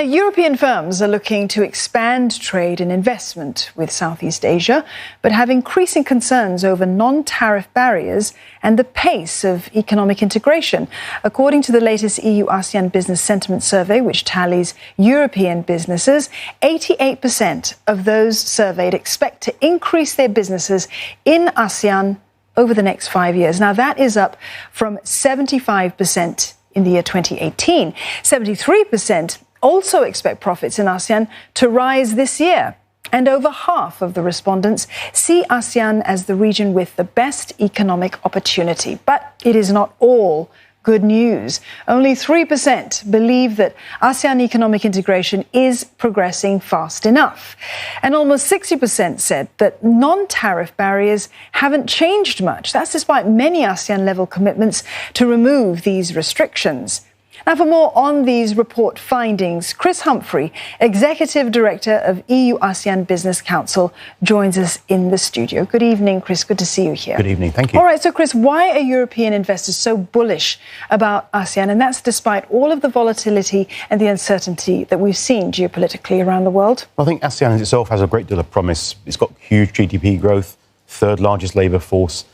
European firms are looking to expand trade and investment with Southeast Asia, but have increasing concerns over non-tariff barriers and the pace of economic integration. According to the latest EU-ASEAN Business Sentiment Survey, which tallies European businesses, 88% of those surveyed expect to increase their businesses in ASEAN over the next 5 years. Now, that is up from 75% in the year 2018. 73% also expect profits in ASEAN to rise this year. And over half of the respondents see ASEAN as the region with the best economic opportunity. But it is not all good news. Only 3% believe that ASEAN economic integration is progressing fast enough. And almost 60% said that non-tariff barriers haven't changed much. That's despite many ASEAN-level commitments to remove these restrictions. Now, for more on these report findings, Chris Humphrey, Executive Director of EU-ASEAN Business Council, joins us in the studio. Good evening, Chris. Good to see you here. Good evening. Thank you. All right. So, Chris, why are European investors so bullish about ASEAN? And that's despite all of the volatility and the uncertainty that we've seen geopolitically around the world. I think ASEAN itself has a great deal of promise. It's got huge GDP growth, third largest labour force,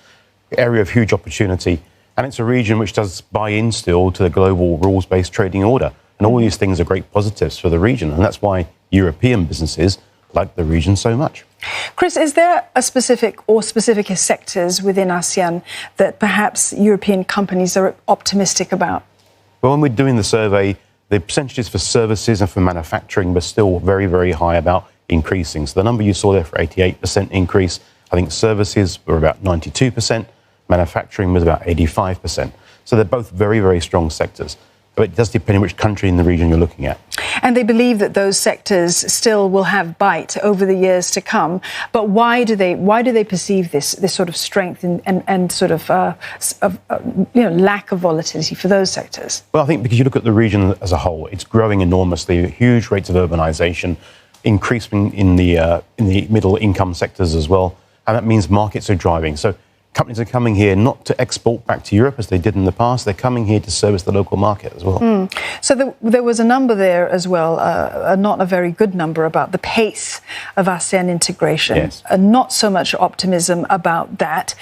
area of huge opportunity. And it's a region which does buy in still to the global rules-based trading order. And all these things are great positives for the region. And that's why European businesses like the region so much. Chris, is there a specific sectors within ASEAN that perhaps European companies are optimistic about? Well, when we're doing the survey, the percentages for services and for manufacturing were still very, very high, about increasing. So the number you saw there for 88% increase, I think services were about 92%. Manufacturing was about 85%. So they're both very, very strong sectors. But it does depend on which country in the region you're looking at. And they believe that those sectors still will have bite over the years to come. But why do they perceive this sort of strength and sort of lack of volatility for those sectors? Well, I think because you look at the region as a whole, it's growing enormously, huge rates of urbanisation, increasing in the middle income sectors as well. And that means markets are driving. So companies are coming here not to export back to Europe as they did in the past. They're coming here to service the local market as well. So there was a number there as well, not a very good number, about the pace of ASEAN integration. Yes. Not so much optimism about that.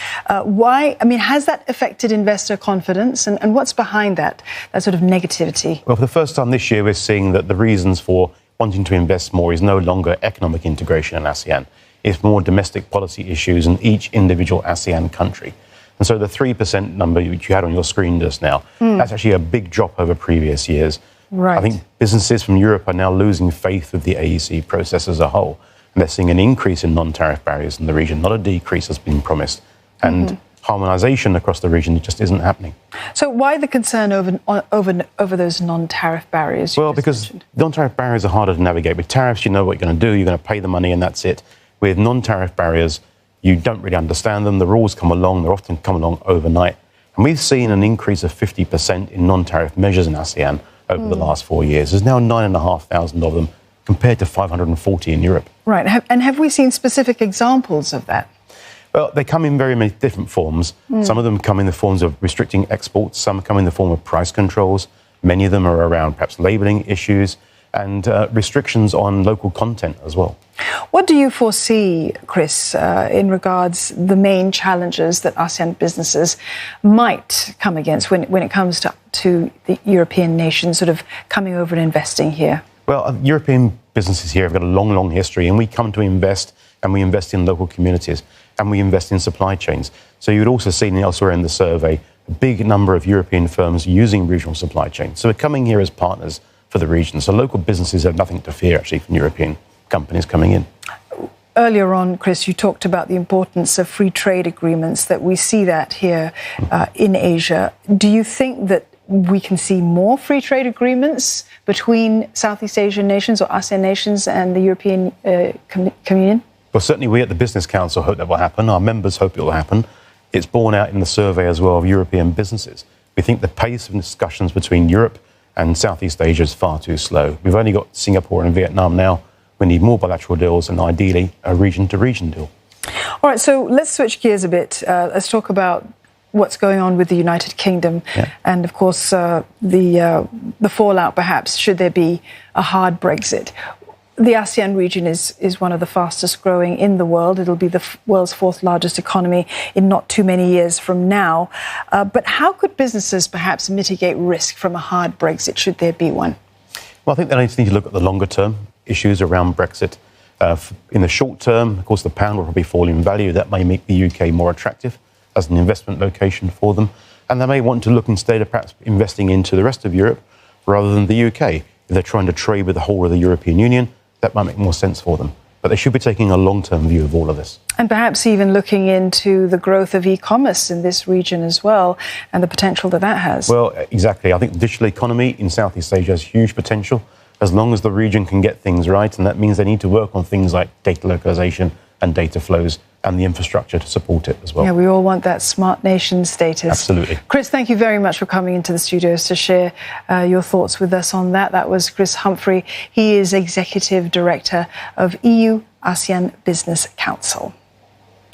Why? I mean, has that affected investor confidence? And what's behind that sort of negativity? Well, for the first time this year, we're seeing that the reasons for wanting to invest more is no longer economic integration in ASEAN. It's more domestic policy issues in each individual ASEAN country. And so the 3% number which you had on your screen just now, that's actually a big drop over previous years. Right. I think businesses from Europe are now losing faith with the AEC process as a whole. And they're seeing an increase in non-tariff barriers in the region, not a decrease as been promised. And harmonisation across the region just isn't happening. So why the concern over those non-tariff barriers? Well, because non-tariff barriers are harder to navigate. With tariffs, you know what you're going to do. You're going to pay the money and that's it. With non-tariff barriers, you don't really understand them. The rules come along. They're often come along overnight. And we've seen an increase of 50% in non-tariff measures in ASEAN over the last 4 years. There's now 9,500 of them compared to 540 in Europe. Right. And have we seen specific examples of that? Well, they come in very many different forms. Some of them come in the forms of restricting exports. Some come in the form of price controls. Many of them are around perhaps labelling issues and restrictions on local content as well. What do you foresee, Chris, in regards the main challenges that ASEAN businesses might come against when it comes to the European nations sort of coming over and investing here? Well, European businesses here have got a long, long history, and we come to invest, and we invest in local communities, and we invest in supply chains. So you'd also seen elsewhere in the survey a big number of European firms using regional supply chains. So we're coming here as partners for the region. So local businesses have nothing to fear, actually, from European companies coming in. Earlier on, Chris, you talked about the importance of free trade agreements, that we see that here in Asia. Do you think that we can see more free trade agreements between Southeast Asian nations or ASEAN nations and the European Communion? Well, certainly we at the Business Council hope that will happen. Our members hope it will happen. It's borne out in the survey as well of European businesses. We think the pace of discussions between Europe and Southeast Asia is far too slow. We've only got Singapore and Vietnam now. We need more bilateral deals and ideally a region-to-region deal. All right, so let's switch gears a bit. Let's talk about what's going on with the United Kingdom, and of course the fallout perhaps should there be a hard Brexit. The ASEAN region is one of the fastest growing in the world. It'll be the world's fourth largest economy in not too many years from now. But how could businesses perhaps mitigate risk from a hard Brexit, should there be one? Well, I think they need to look at the longer term issues around Brexit. In the short term, of course, the pound will probably fall in value. That may make the UK more attractive as an investment location for them. And they may want to look instead of perhaps investing into the rest of Europe rather than the UK. If they're trying to trade with the whole of the European Union, that might make more sense for them. But they should be taking a long-term view of all of this. And perhaps even looking into the growth of e-commerce in this region as well, and the potential that that has. Well, exactly. I think the digital economy in Southeast Asia has huge potential, as long as the region can get things right. And that means they need to work on things like data localization and data flows and the infrastructure to support it as well. Yeah, we all want that smart nation status. Absolutely. Chris, thank you very much for coming into the studios to share your thoughts with us on that. That was Chris Humphrey. He is Executive Director of EU-ASEAN Business Council.